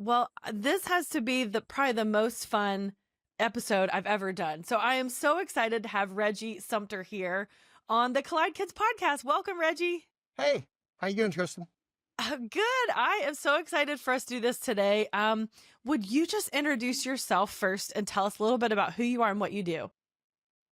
Well, this has to be probably the most fun episode I've ever done. So I am so excited to have Reggie Sumpter here on the Collide Kids podcast. Welcome, Reggie. Hey, how you doing, Tristan? Good. I am so excited for us to do this today. Would you just introduce yourself first and tell us a little bit about who you are and what you do?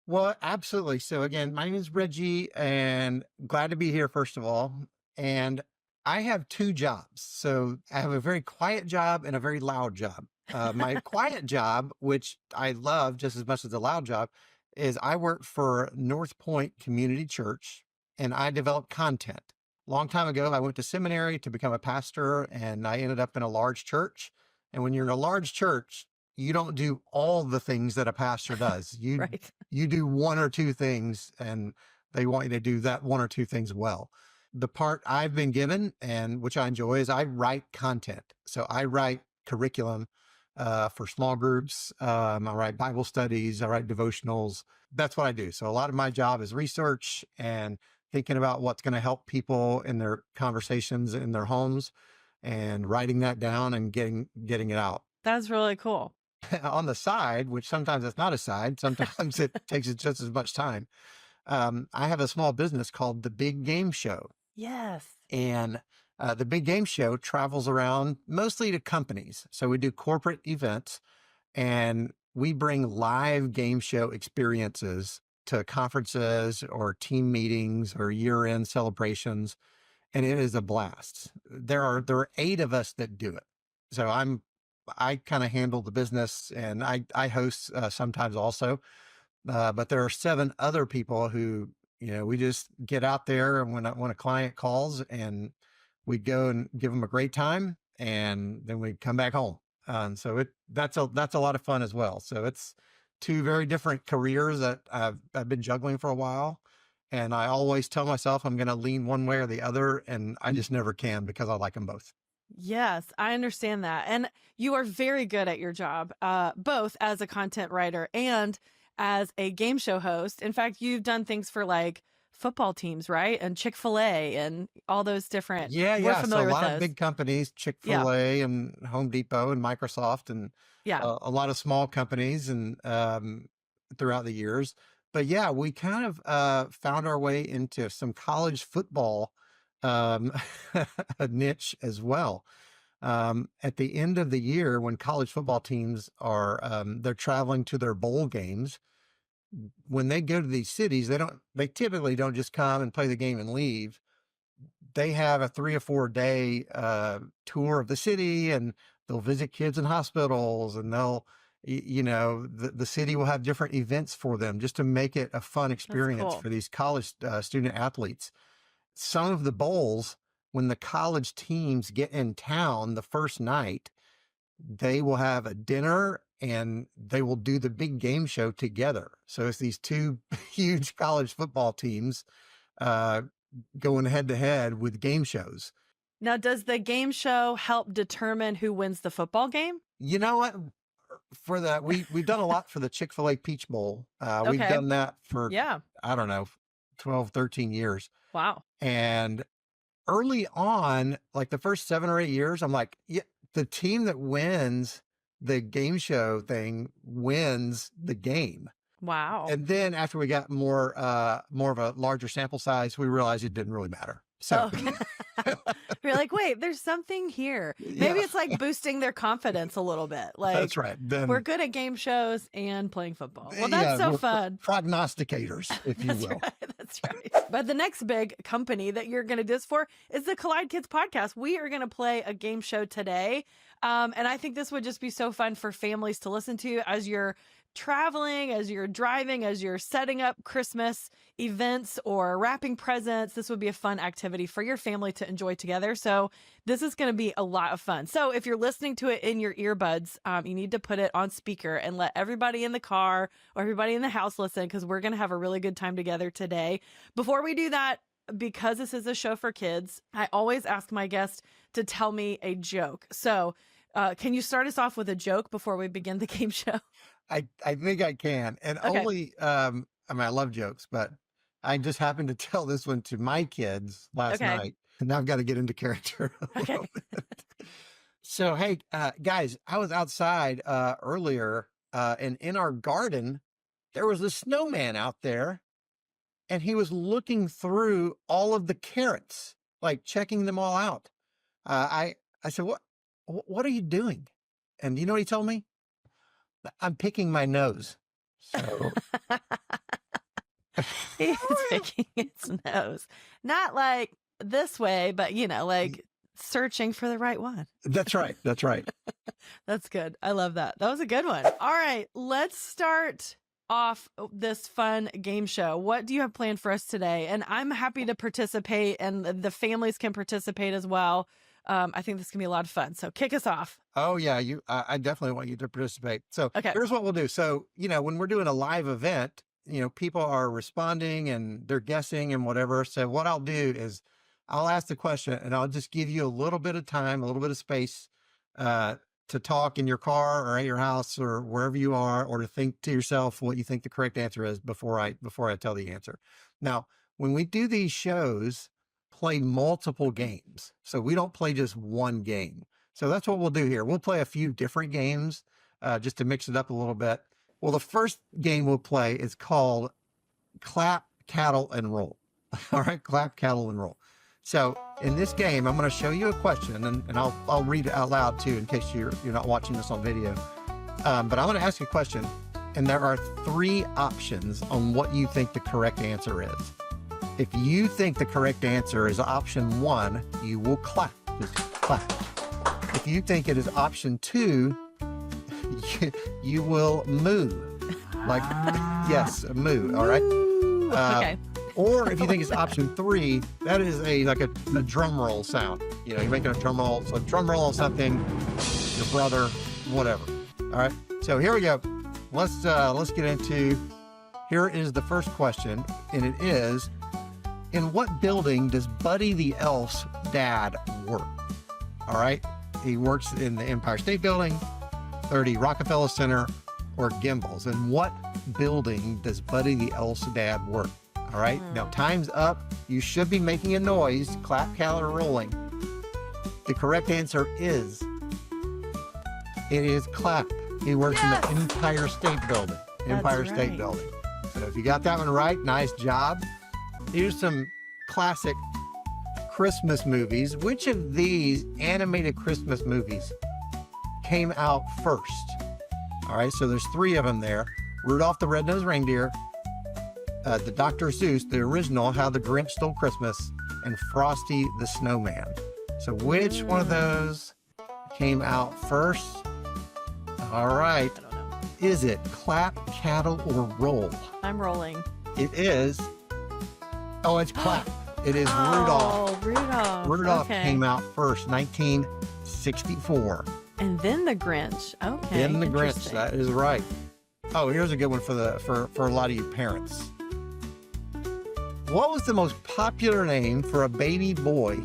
Well, absolutely. So again, my name is Reggie and glad to be here, first of all. And I have two jobs. So I have a very quiet job and a very loud job. My quiet job, which I love just as much as the loud job, is I work for North Point Community Church and I develop content. Long time ago, I went to seminary to become a pastor and I ended up in a large church. And when you're in a large church, you don't do all the things that a pastor does. Right. You do one or two things and they want you to do that one or two things well. The part I've been given and which I enjoy is I write content. So I write curriculum for small groups. I write Bible studies. I write devotionals. That's what I do. So a lot of my job is research and thinking about what's going to help people in their conversations in their homes and writing that down and getting it out. That's really cool. On the side, which sometimes it's not a side, sometimes it takes just as much time. I have a small business called The Big Game Show. Yes. And the Big Game Show travels around mostly to companies. So we do corporate events and we bring live game show experiences to conferences or team meetings or year-end celebrations. And it is a blast. There are 8 of us that do it. So I kind of handle the business and I host sometimes also. But there are 7 other people who, we just get out there and when a client calls and we go and give them a great time and then we come back home. And so that's a lot of fun as well. So it's 2 very different careers that I've been juggling for a while. And I always tell myself I'm going to lean one way or the other. And I just never can because I like them both. Yes, I understand that. And you are very good at your job, both as a content writer and as a game show host. In fact, you've done things for like football teams, right? And Chick-fil-A and all those different. Yeah. We're So a familiar with lot of those. big companies, Chick-fil-A and Home Depot and Microsoft and Yeah. a lot of small companies and throughout the years. But yeah, we kind of found our way into some college football a niche as well. At the end of the year, when college football teams are they're traveling to their bowl games, when they go to these cities, they typically don't just come and play the game and leave. They have a 3 or 4 day tour of the city and they'll visit kids in hospitals and the city will have different events for them just to make it a fun experience cool. for these college student athletes. Some of the bowls, when the college teams get in town the first night, they will have a dinner and they will do the big game show together. So it's these 2 huge college football teams going head to head with game shows. Now, does the game show help determine who wins the football game? You know what? For that, we've done a lot for the Chick-fil-A Peach Bowl. We've Okay. done that for, Yeah. I don't know, 12, 13 years. Wow. And early on, like the first 7 or 8 years, I'm like, yeah, the team that wins the game show thing wins the game. Wow. And then after we got more of a larger sample size, we realized it didn't really matter. So You're like, wait, there's something here. Maybe it's like boosting their confidence a little bit. Like, that's right. Then we're good at game shows and playing football. Well, that's so we're fun. Prognosticators, if you will. That's right. But the next big company that you're going to do this for is the Collide Kids podcast. We are going to play a game show today. And I think this would just be so fun for families to listen to as you're traveling, as you're driving, as you're setting up Christmas events or wrapping presents. This would be a fun activity for your family to enjoy together. So this is going to be a lot of fun. So if you're listening to it in your earbuds, you need to put it on speaker and let everybody in the car or everybody in the house listen, because we're going to have a really good time together today. Before we do that, because this is a show for kids, I always ask my guests to tell me a joke. So can you start us off with a joke before we begin the game show? I think I can. And Okay. only, I love jokes, but I just happened to tell this one to my kids last Okay. night. And now I've got to get into character. Okay. So, hey, guys, I was outside earlier, and in our garden, there was a snowman out there, and he was looking through all of the carrots, like checking them all out. I said, what are you doing? And you know what he told me? I'm picking my nose. So He's picking its nose. Not like this way, but, like searching for the right one. that's right. That's right. That's good. I love that. That was a good one. All right, let's start off this fun game show. What do you have planned for us today? And I'm happy to participate, and the families can participate as well. I think this can be a lot of fun. So kick us off. Oh yeah, I definitely want you to participate. So Okay. here's what we'll do. So, when we're doing a live event, people are responding and they're guessing and whatever. So what I'll do is I'll ask the question and I'll just give you a little bit of time, a little bit of space, to talk in your car or at your house or wherever you are, or to think to yourself what you think the correct answer is before I tell the answer. Now, when we do these shows, play multiple games. So we don't play just one game. So that's what we'll do here. We'll play a few different games just to mix it up a little bit. Well, the first game we'll play is called Clap, Cattle, and Roll. All right, Clap, Cattle, and Roll. So in this game, I'm going to show you a question, and I'll read it out loud too, in case you're not watching this on video. But I'm going to ask you a question, and there are 3 options on what you think the correct answer is. If you think the correct answer is option 1, you will clap. Just clap. If you think it is option 2, you will moo. Like, yes, moo. All right. Okay. Or if you think it's option 3, that is like a drum roll sound. You're making a drum roll. So drum roll on something, your brother, whatever. All right. So here we go. Let's get into. Here is the first question, and it is: in what building does Buddy the Elf's dad work? All right. He works in the Empire State Building, 30 Rockefeller Center, or Gimbals. In what building does Buddy the Elf's dad work? All right. Now time's up. You should be making a noise. Clap, cattle, rolling. The correct answer is, it is clap. He works in the Empire State Building. Empire State Building. So if you got that one right, nice job. Here's some classic Christmas movies. Which of these animated Christmas movies came out first? All right, so there's 3 of them there. Rudolph the Red-Nosed Reindeer, the Dr. Seuss, the original, How the Grinch Stole Christmas, and Frosty the Snowman. So which one of those came out first? All right. I don't know. Is it clap, cattle, or roll? I'm rolling. It is. Oh, it's clap. It is Rudolph. Oh, Rudolph. Rudolph Okay. came out first, 1964. And then the Grinch. Okay. Then the Grinch. Interesting. That is right. Oh, here's a good one for a lot of you parents. What was the most popular name for a baby boy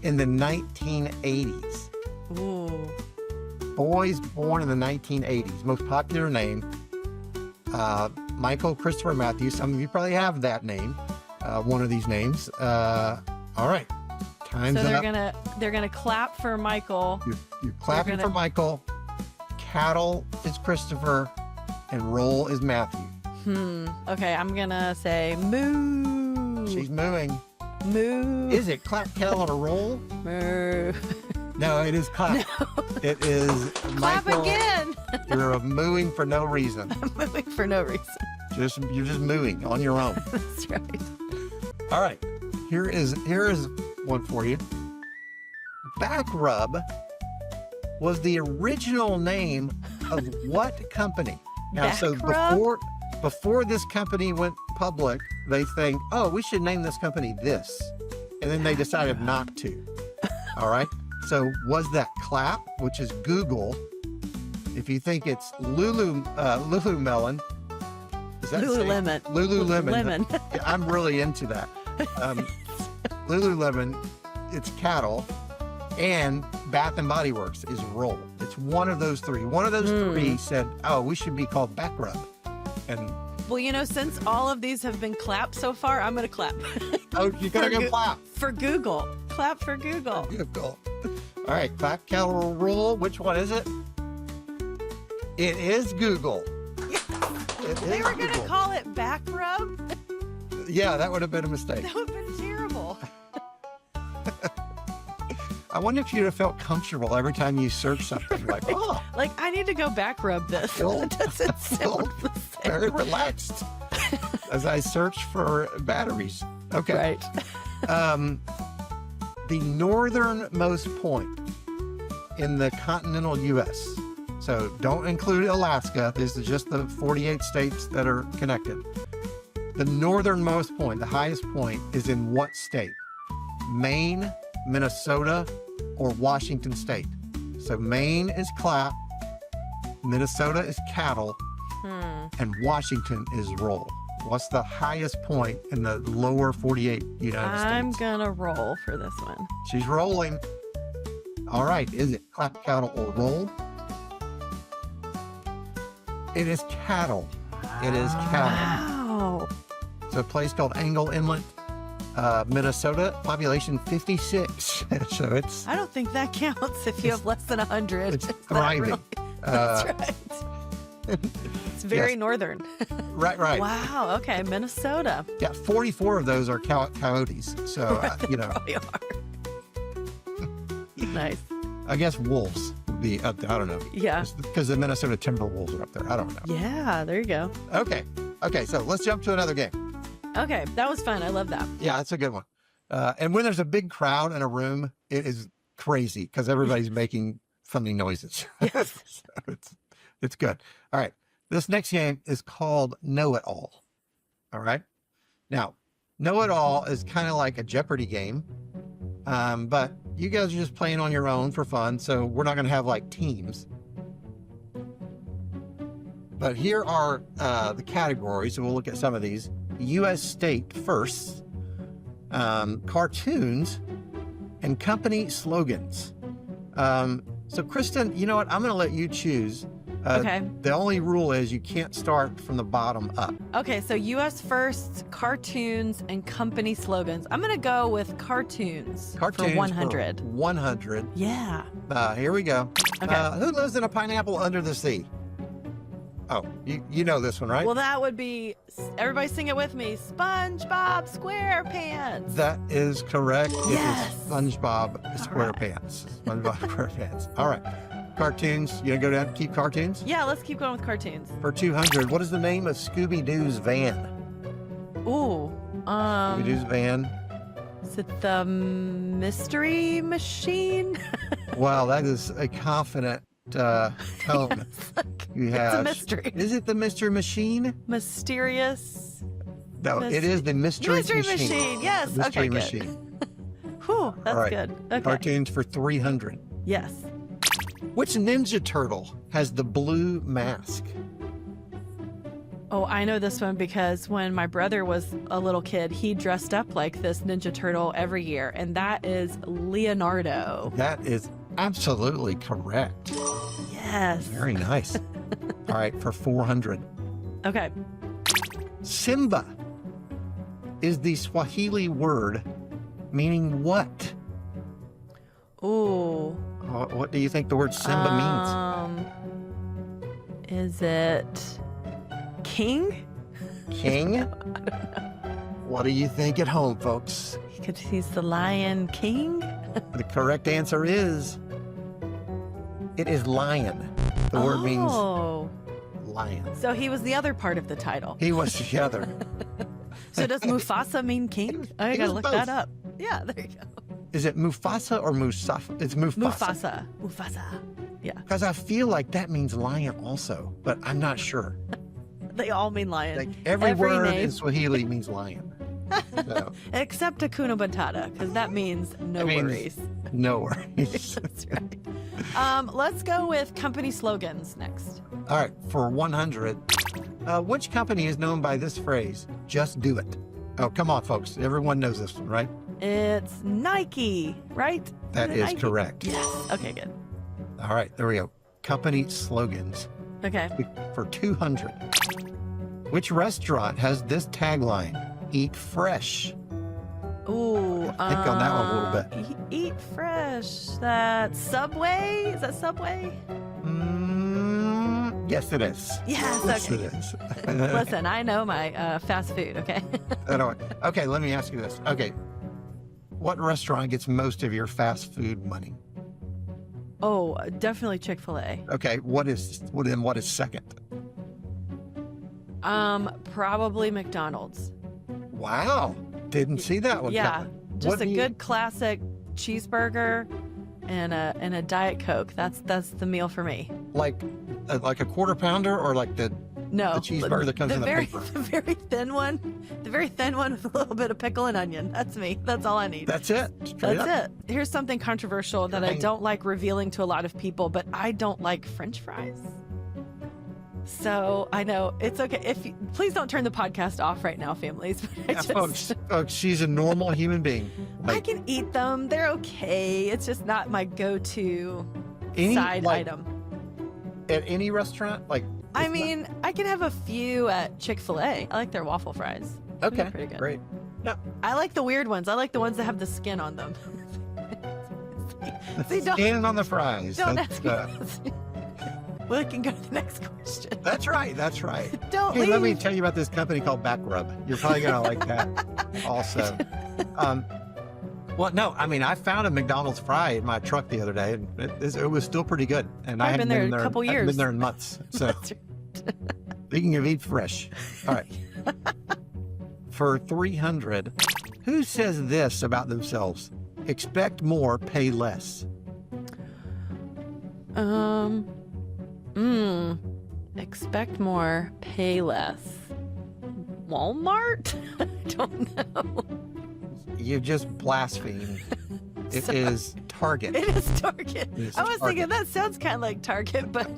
in the 1980s? Ooh. Boys born in the 1980s. Most popular name. Michael Christopher Matthew. Some of you probably have that name. One of these names. All right. Time's So up. they're gonna clap for Michael. You're clapping for Michael. Cattle is Christopher, and roll is Matthew. Okay, I'm gonna say moo. She's mooing. Moo. Is it clap, cattle, or roll? Moo. No, it is clap. It is Clap Michael. again. You're mooing for no reason. I'm moving for no reason. You're just mooing on your own. That's right. All right. Here is one for you. Back rub was the original name of what company? Now, Back so rub? before this company went public, they think, oh, we should name this company this. And then they decided not to. All right. So was that clap, which is Google? If you think it's Lululemon, is that Lululemon. Lululemon. Lemon. Yeah, I'm really into that. Lululemon, it's cattle, and Bath and Body Works is roll. It's one of those 3. One of those 3 said, "Oh, we should be called Back Rub." And Well, since all of these have been clapped so far, I'm gonna clap. oh, you're gonna go clap. For Google. Clap for Google. Google. All All right, clap, kettle, roll. Which one is it? It is Google. They were going to call it back rub. Yeah, that would have been a mistake. That would have been terrible. I wonder if you'd have felt comfortable every time you search something like, oh. Like, I need to go back rub this. It doesn't sound the same. Very relaxed as I search for batteries. Okay. Right. The northernmost point in the continental U.S. So don't include Alaska. This is just the 48 states that are connected. The northernmost point, the highest point, is in what state? Maine, Minnesota, or Washington State? So Maine is clap, Minnesota is cattle, and Washington is roll. What's the highest point in the lower 48 United States? I'm going to roll for this one. She's rolling. All right. Is it clap, cattle, or roll? It is cattle. It is cattle. Wow. It's a place called Angle Inlet, Minnesota, population 56. So it's... I don't think that counts if you have less than 100. It's thriving. Really? That's right. It's very northern. Right. Wow. Okay. Minnesota. Yeah, 44 of those are coyotes. So, They probably are. Nice. I guess wolves would be up there. I don't know. Yeah. Because the Minnesota Timberwolves are up there. I don't know. Yeah. There you go. Okay. So let's jump to another game. Okay. That was fun. I love that. Yeah, that's a good one. And when there's a big crowd in a room, it is crazy because everybody's making funny noises. Yes. So it's good. All right. This next game is called Know It All. All right. Now, Know It All is kind of like a Jeopardy game, but you guys are just playing on your own for fun, so we're not going to have like teams. But here are the categories, so we'll look at some of these. U.S. state first, cartoons, and company slogans. So, Christen, you know what? I'm going to let you choose. Okay. The only rule is you can't start from the bottom up. Okay. So U.S. first, cartoons, and company slogans. I'm going to go with cartoons for 100. 100. Yeah. Here we go. Okay. Who lives in a pineapple under the sea? Oh, you know this one, right? Well, that would be, everybody sing it with me, SpongeBob SquarePants. That is correct. Yes. It is SpongeBob SquarePants. SpongeBob SquarePants. All right. Cartoons. You gonna go down and keep cartoons? Yeah, let's keep going with cartoons. For 200, what is the name of Scooby-Doo's van? Ooh. Scooby-Doo's van. Is it the Mystery Machine? Wow, that is a confident tone you have. It's a mystery. Is it the Mystery Machine? Mysterious. No, it is the Mystery Machine. Yes. Mystery Okay, Machine. Good. Whew, that's All right. good. Okay. Cartoons for 300. Yes. Which Ninja Turtle has the blue mask? Oh, I know this one because when my brother was a little kid, he dressed up like this Ninja Turtle every year, and that is Leonardo. That is absolutely correct. Yes. Very nice. All right, for 400. Okay. Simba is the Swahili word meaning what? Ooh. What do you think the word Simba means? Is it king? King? I don't know. What do you think at home, folks? Because he's the Lion King? The correct answer is, it is lion. The word means lion. So he was the other part of the title. He was the other. So does Mufasa mean king? I gotta look that up. Yeah, there you go. Is it Mufasa or Musafa? It's Mufasa. Mufasa. Yeah. Because I feel like that means lion also, but I'm not sure. They all mean lion. Like every word name. in Swahili means lion. So, Except Hakuna Matata, because that means no worries. No worries. That's right. Let's go with company slogans next. All right, for 100, which company is known by this phrase, just do it? Oh, come on, folks. Everyone knows this one, right? It's Nike, right? That is Nike? correct. Yes. Okay, good. All right, there we go. Company slogans. Okay. For 200. Which restaurant has this tagline, eat fresh? Ooh, Think on that one a little bit. Eat fresh. That Subway? Is that Subway? Yes, it is. Yes, Yes, okay. it is. Listen, I know my fast food, okay? Anyway, okay, let me ask you this. Okay, what restaurant gets most of your fast food money? Oh, definitely Chick-fil-A. Okay, what is second? Probably McDonald's. Wow, didn't see that one. Yeah, coming. just What a do you- good classic cheeseburger and a Diet Coke. That's the meal for me. like a quarter pounder or like the No, cheeseburger that comes in the paper. The very thin one. The very thin one with a little bit of pickle and onion. That's me. That's all I need. That's it. Straight up. That's it. Here's something controversial that I don't like revealing to a lot of people, but I don't like French fries. So I know it's okay. Please don't turn the podcast off right now, families. But Folks, she's a normal human being. I Like, can eat them. They're okay. It's just not my go-to Any, side like, item. at any restaurant, like. I it's mean, I can have a few at Chick-fil-A. I like their waffle fries. not- They're okay, pretty good. great. No, I like the weird ones. I like the ones that have the skin on them. See, don't, skin on the fries. don't That's, ask me. We can go to the next question. that's right. That's right. Don't Hey, leave. let me tell you about this company called Back Rub. You're probably gonna like that also. Well, no, I mean, I found a McDonald's fry in my truck the other day, and it was still pretty good. And I I've hadn't been there a couple I haven't years. been there in months. So That's right. speaking of eat fresh, all right. For 300, who says this about themselves? Expect more, pay less. Expect more, pay less. Walmart? I don't know. You just blasphemed. It So- is Target. It is Target. It is I was thinking Target. that sounds kind of like Target, but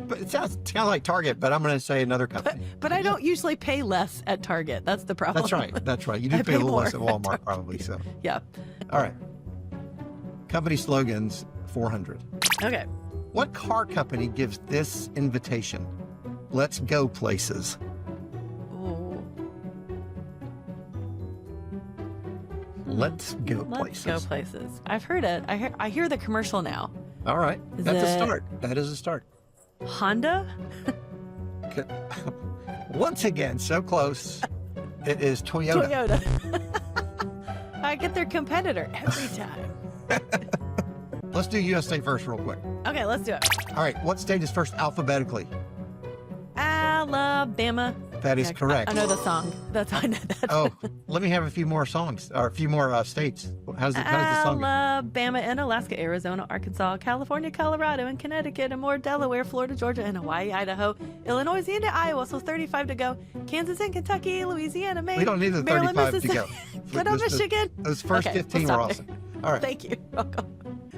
But it sounds kind of like Target, but I'm going to say another company. but I don't usually pay less at Target. That's the problem. That's right. That's right. You do I pay pay a little less at more at Walmart, probably. So, Yeah. all right. Company slogans 400. Okay. What car company gives this invitation? Let's go places. Ooh. Let's go Let's places. go places. I've heard it. I hear the commercial now. All right. Is That's a it- start. That is a start. Honda? Okay. Once again, so close. It is Toyota. Toyota. I get their competitor every time. Let's do US state first real quick. Okay, let's do it. All right. What state is first alphabetically? Alabama. That is Yeah, correct. I know the song. That's I know that. Oh, let me have a few more songs or a few more states. How does the song go? Alabama and Alaska, Arizona, Arkansas, California, Colorado, and Connecticut, and more Delaware, Florida, Georgia, and Hawaii, Idaho, Illinois, and Iowa. So 35 to go. Kansas and Kentucky, Louisiana, Maine. We don't need the Maryland, 35 to go. Mississippi. Good on Just the- Michigan. Those first Okay, 15 we'll were stop awesome. All right. Thank you. Welcome.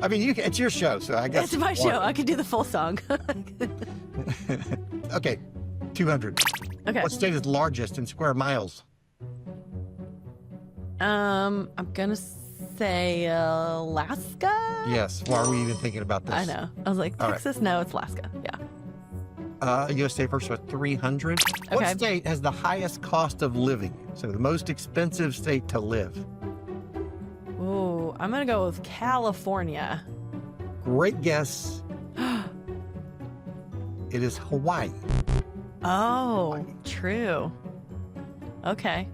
I mean, it's your show, so I guess. It's my show. I can do the full song. Okay, 200. Okay. What state is largest in square miles? I'm gonna say Alaska. Yes. Why are we even thinking about this? I know. I was like, All right. Texas? No, it's Alaska. Yeah. US state first with 300. What Okay. state has the highest cost of living? So the most expensive state to live. Ooh, I'm gonna go with California. Great guess. It is Hawaii. Oh, true. Okay.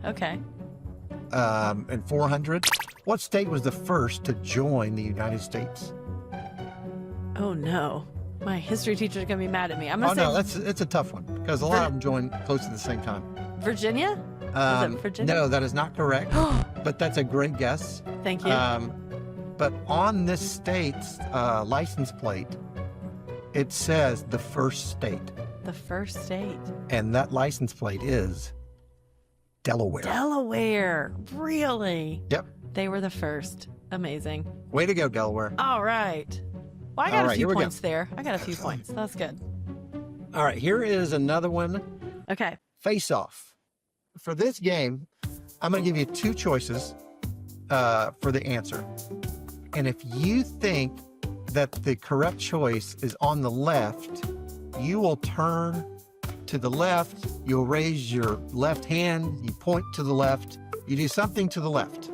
And 400. What state was the first to join the United States? Oh no, my history teacher's gonna be mad at me. I'm Oh gonna no, say it's a tough one because a lot of them joined close at the same time. Virginia. Virginia? No, that is not correct. But that's a great guess. Thank you. But on this state's license plate, it says the first state, The first state. and that license plate is Delaware. Delaware. Really? Yep. They were the first. Amazing. Way to go, Delaware. All right. Well, I got All a right, few here we go. points there. I got a few points. That's good. All right, here is another one. Okay. Face Off. For this game, I'm going to give you two choices for the answer. And if you think that the correct choice is on the left, you will turn to the left, you'll raise your left hand, you point to the left, you do something to the left.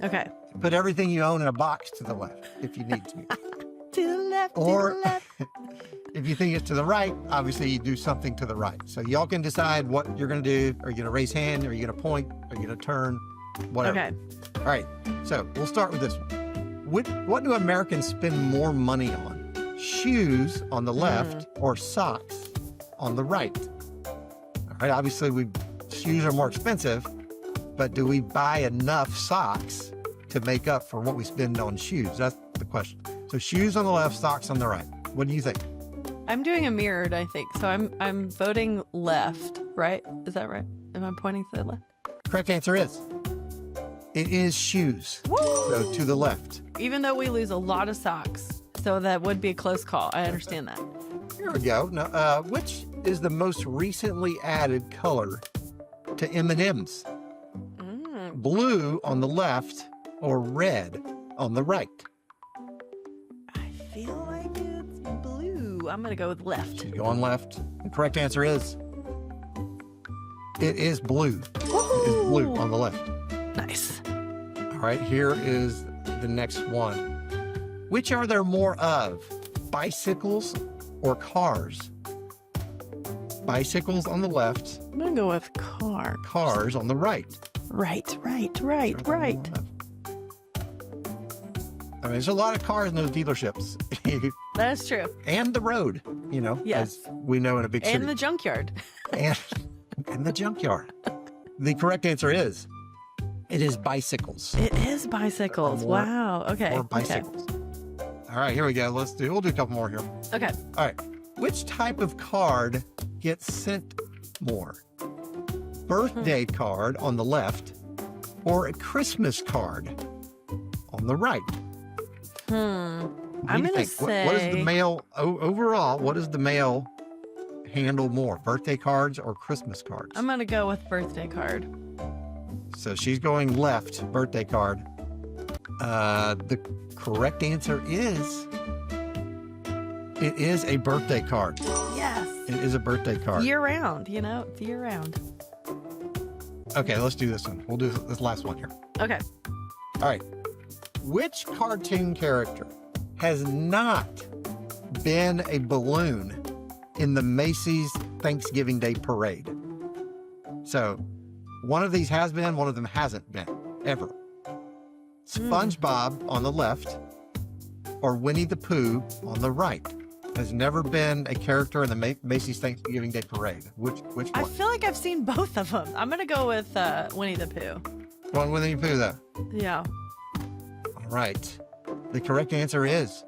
Okay. Put everything you own in a box to the left if you need to. To the left, Or to the left. if you think it's to the right, obviously you do something to the right. So y'all can decide what you're going to do. Are you going to raise hand? Are you going to point? Are you going to turn? Whatever. Okay. All right. So we'll start with this one. What do Americans spend more money on? Shoes on the left or socks on the right? All right. Obviously, shoes are more expensive, but do we buy enough socks to make up for what we spend on shoes? That's the question. So shoes on the left, socks on the right. What do you think? I'm doing a mirrored, I think. So I'm voting left, right? Is that right? Am I pointing to the left? Correct answer is, it is shoes. Woo! So to the left. Even though we lose a lot of socks, so that would be a close call. I understand that. Here we go. Now, which is the most recently added color to M&Ms? Blue on the left or red on the right? I feel like it's blue. I'm going to go with left. She's going left. The correct answer is, it is blue. Woo-hoo! It is blue on the left. Nice. All right, here is the next one. Which are there more of, bicycles or cars? Bicycles on the left, I'm going to go with car. cars on the right. Right. I mean, there's a lot of cars in those dealerships. That's true. And the road, Yes. as we know in a big city. And the junkyard. and the junkyard. The correct answer is, it is bicycles. It is bicycles. More- Wow. Okay. Or bicycles. All right, here we go. We'll do a couple more here. Okay. All right. Which type of card gets sent more? Birthday card on the left or a Christmas card on the right? I'm What do you going to think? say. What is the mail overall? What does the mail handle more, birthday cards or Christmas cards? I'm going to go with birthday card. So she's going left, birthday card. The correct answer is, it is a birthday card. Yes. It is a birthday card. Year round, it's year round. Okay, let's do this one. We'll do this last one here. Okay. All right. Which cartoon character has not been a balloon in the Macy's Thanksgiving Day Parade? So, one of these has been, one of them hasn't been, ever. SpongeBob on the left or Winnie the Pooh on the right has never been a character in the Macy's Thanksgiving Day Parade. Which one? I feel like I've seen both of them. I'm going to go with Winnie the Pooh. One Winnie the Pooh, though. Yeah. All right. The correct answer is,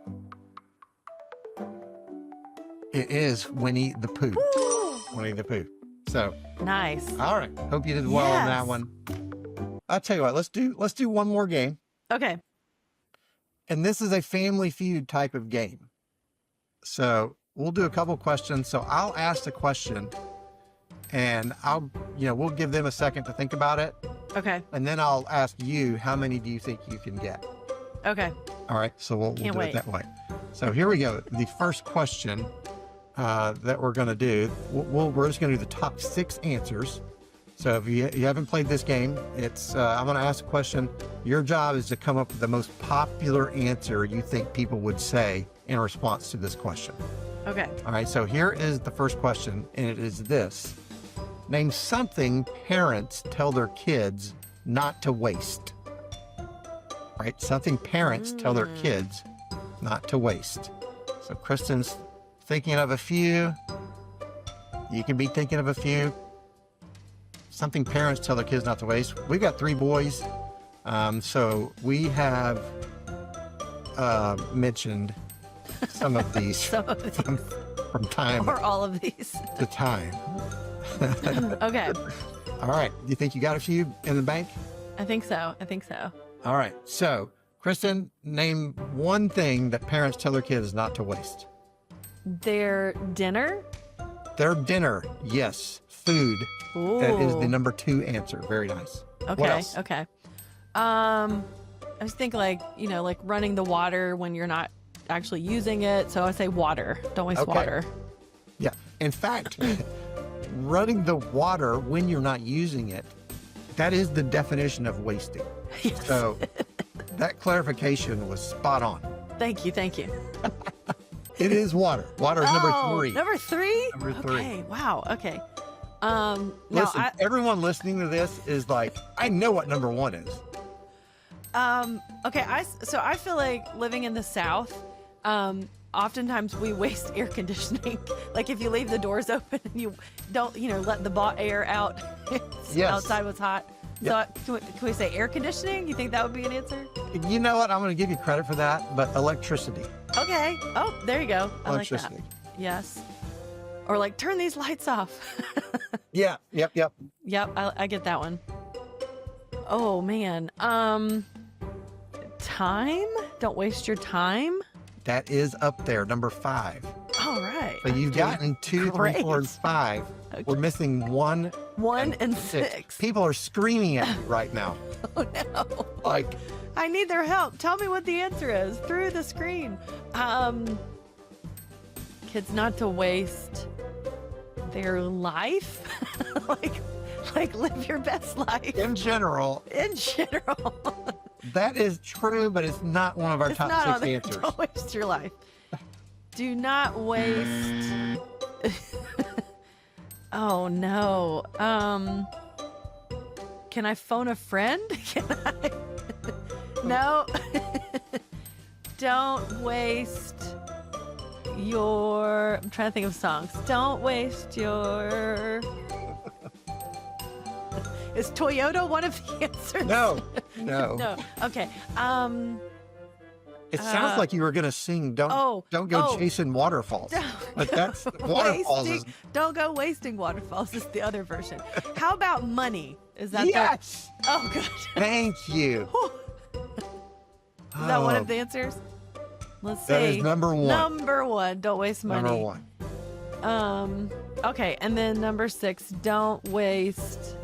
it is Winnie the Pooh. Woo! Winnie the Pooh. So, Nice. all right. Hope you did well on that Yes. one. I'll tell you what, let's do one more game. Okay. And this is a Family Feud type of game. So we'll do a couple questions. So I'll ask the question and we'll give them a second to think about it. Okay. And then I'll ask you, how many do you think you can get? Okay. All right. So we'll Can't do wait. it that way. So here we go. The first question that we're going to do, we're just going to do the top 6 answers. So if you haven't played this game, I'm going to ask a question. Your job is to come up with the most popular answer you think people would say in response to this question. Okay. All right, so here is the first question, and it is this. Name something parents tell their kids not to waste. All right, something parents tell their kids not to waste. So Kristen's thinking of a few. You can be thinking of a few. Something parents tell their kids not to waste. We've got 3 boys, so we have mentioned some of these Some of these. from time Or all of these. to time. Okay. All right, do you think you got a few in the bank? I think so. All right, so Kristen, name one thing that parents tell their kids not to waste. Their dinner. Their dinner, yes. Food, Ooh. that is the number 2 answer. Very nice. Okay. What else? Okay. I was thinking like running the water when you're not actually using it. So I say water. Don't waste Okay. water. Yeah. In fact, running the water when you're not using it That is the definition of wasting. Yes. So that clarification was spot on. Thank you. It is water. Water is number 3. Number 3? Number 3. Okay, wow, okay. Listen, everyone listening to this is like, I know what number 1 is. Okay, so I feel like living in the South, oftentimes we waste air conditioning. Like if you leave the doors open and you don't, let the bought air out, Yes. outside was hot. Yep. So can we say air conditioning? You think that would be an answer? You know what? I'm going to give you credit for that, but electricity. Okay. Oh, there you go. I like that. Electricity. Yes. Or like turn these lights off. Yeah. Yep. Yep, I get that one. Oh man. Time? Don't waste your time. That is up there, number 5. All right. So you've gotten 2, 3, 4, and 5. Okay. We're missing 1, 1 and 6. People are screaming at you right now. Oh no. Like, I need their help. Tell me what the answer is through the screen. Kids not to waste their life. like live your best life. in general, that is true, but it's not one of our It's top not 6 on there. answers. Don't waste your life. Do not waste. Oh no. Can I phone a friend? Can I? No. Don't waste your. I'm trying to think of songs. Don't waste your. Is Toyota one of the answers? No. No. Okay. It sounds like you were going to sing Don't Go Chasing Waterfalls. But that's Waterfalls. Don't go wasting waterfalls is the other version. How about money? Is that Yes. Oh, good. Thank you. Is that one of the answers? Let's see. That is number 1. Number 1. Don't waste money. Number 1. Okay, and then number 6. Don't waste.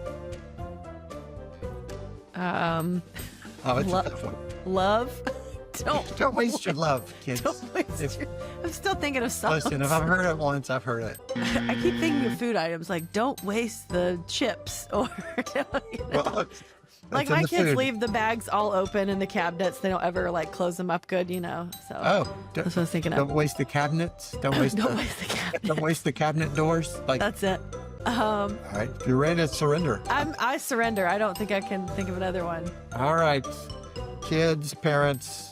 Oh, it's a tough one. Love. Don't waste your love, kids. Don't waste your. I'm still thinking of songs. Listen, if I've heard it once, I've heard it. I keep thinking of food items like don't waste the chips or Well, like my kids leave the bags all open in the cabinets. They don't ever like close them up good, So Oh, that's what I was thinking don't of. waste the cabinets. Don't waste Don't waste the cabinet. Don't waste the cabinet doors. Like, That's it. all right, if you're ready to surrender. I surrender. I don't think I can think of another one. All right, kids, parents.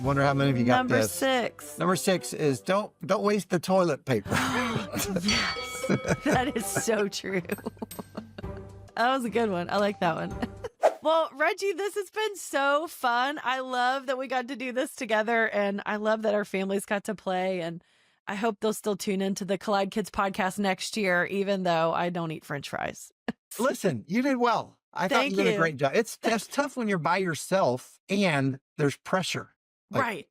Wonder how many of you got Number this. 6. Number 6 is don't waste the toilet paper. Yes, that is so true. That was a good one. I like that one. Well, Reggie, this has been so fun. I love that we got to do this together, and I love that our families got to play, and I hope they'll still tune into the Collide Kids podcast next year, even though I don't eat French fries. Listen, you did well. I thought you did a great job. It's tough when you're by yourself and there's pressure. Like, Right.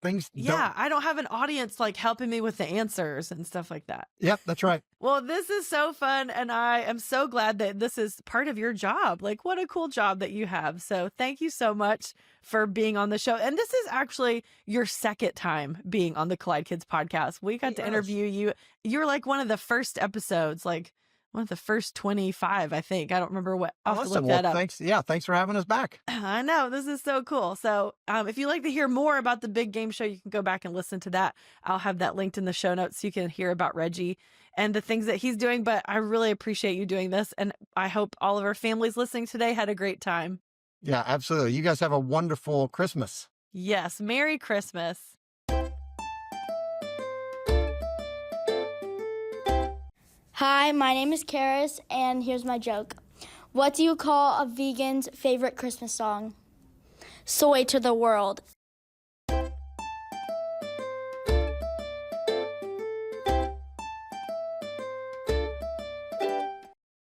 Things Yeah, I don't have an audience like helping me with the answers and stuff like that. Yep, that's right. Well, this is so fun, and I am so glad that this is part of your job. Like, what a cool job that you have. So thank you so much for being on the show. And this is actually your second time being on the Collide Kids podcast. We got to interview you. You're like one of the first episodes, like one of the first 25, I think. I don't remember what. I'll have to look that up. Thanks for having us back. I know. This is so cool. So if you'd like to hear more about the big game show, you can go back and listen to that. I'll have that linked in the show notes so you can hear about Reggie and the things that he's doing. But I really appreciate you doing this. And I hope all of our families listening today had a great time. Yeah, absolutely. You guys have a wonderful Christmas. Yes. Merry Christmas. Hi, my name is Charis, and here's my joke. What do you call a vegan's favorite Christmas song? Soy to the world.